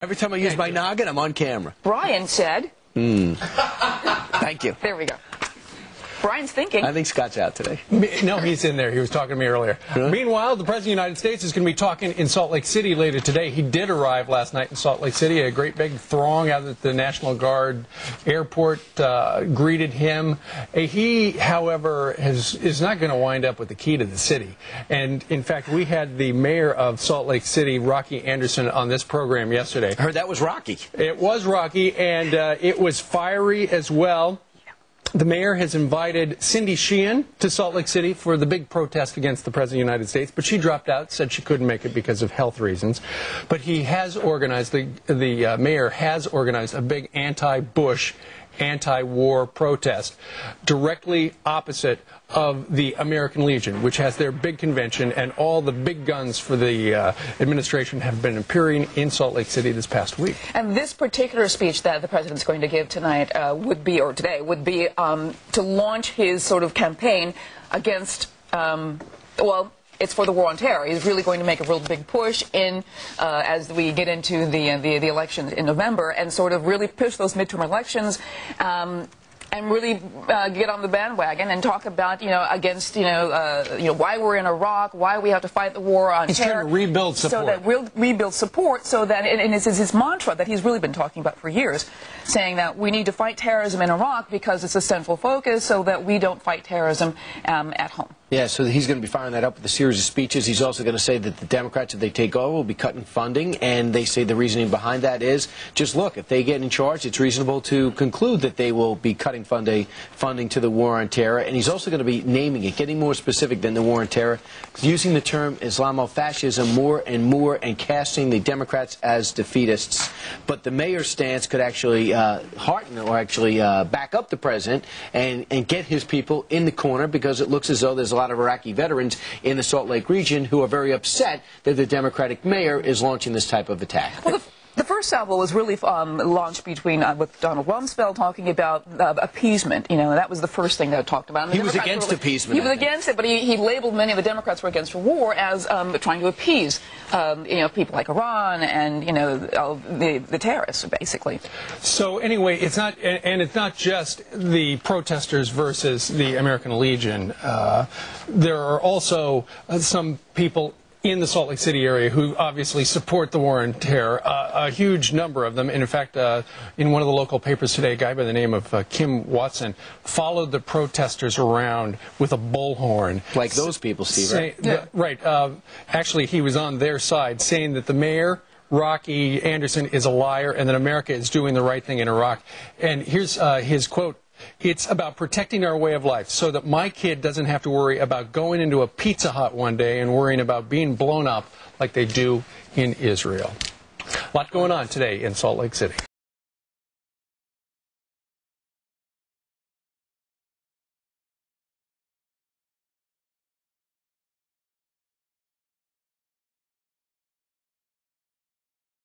Every time I use my noggin, I'm on camera. Brian said. Thank you. There we go. Brian's thinking. I think Scott's out today. No, he's in there. He was talking to me earlier. Really? Meanwhile, the President of the United States is going to be talking in Salt Lake City later today. He did arrive last night in Salt Lake City. A great big throng out at the National Guard airport greeted him. He, however, is not going to wind up with the key to the city. And, in fact, we had the mayor of Salt Lake City, Rocky Anderson, on this program yesterday. I heard that was Rocky. It was Rocky, and it was fiery as well. The mayor has invited Cindy Sheehan to Salt Lake City for the big protest against the President of the United States, but she dropped out, said she couldn't make it because of health reasons. But he has organized, the mayor has organized a big anti-Bush, anti-war protest directly opposite of the American Legion, which has their big convention, and all the big guns for the administration have been appearing in Salt Lake City this past week. And this particular speech that the president's going to give tonight today would be to launch his sort of campaign against, well, it's for the war on terror. He's really going to make a real big push in as we get into the elections in November, and sort of really push those midterm elections. And really get on the bandwagon and talk about, against, why we're in Iraq, why we have to fight the war on terror. He's trying to rebuild support. So that we'll rebuild support, so that, and it's his mantra that he's really been talking about for years, saying that we need to fight terrorism in Iraq because it's a central focus, so that we don't fight terrorism at home. Yeah, so he's going to be firing that up with a series of speeches. He's also going to say that the Democrats, if they take over, will be cutting funding, and they say the reasoning behind that is, just look, if they get in charge, it's reasonable to conclude that they will be cutting funding to the war on terror. And he's also going to be naming it, getting more specific than the war on terror, using the term Islamofascism more and more, and casting the Democrats as defeatists. But the mayor's stance could actually hearten or actually back up the president and get his people in the corner, because it looks as though there's a lot of Iraqi veterans in the Salt Lake region who are very upset that the Democratic mayor is launching this type of attack. Well, the first salvo was really launched between with Donald Rumsfeld talking about appeasement. That was the first thing that talked about. And he was against appeasement. He was against it, but he labeled many of the Democrats who were against war as trying to appease, people like Iran and the terrorists, basically. So anyway, it's not just the protesters versus the American Legion. There are also some people in the Salt Lake City area who obviously support the war on terror, a huge number of them. And in fact, in one of the local papers today, a guy by the name of Kim Watson followed the protesters around with a bullhorn. Like those people, Steve, right? Right. Actually, he was on their side, saying that the mayor, Rocky Anderson, is a liar, and that America is doing the right thing in Iraq. And here's his quote. "It's about protecting our way of life so that my kid doesn't have to worry about going into a Pizza Hut one day and worrying about being blown up like they do in Israel." A lot going on today in Salt Lake City.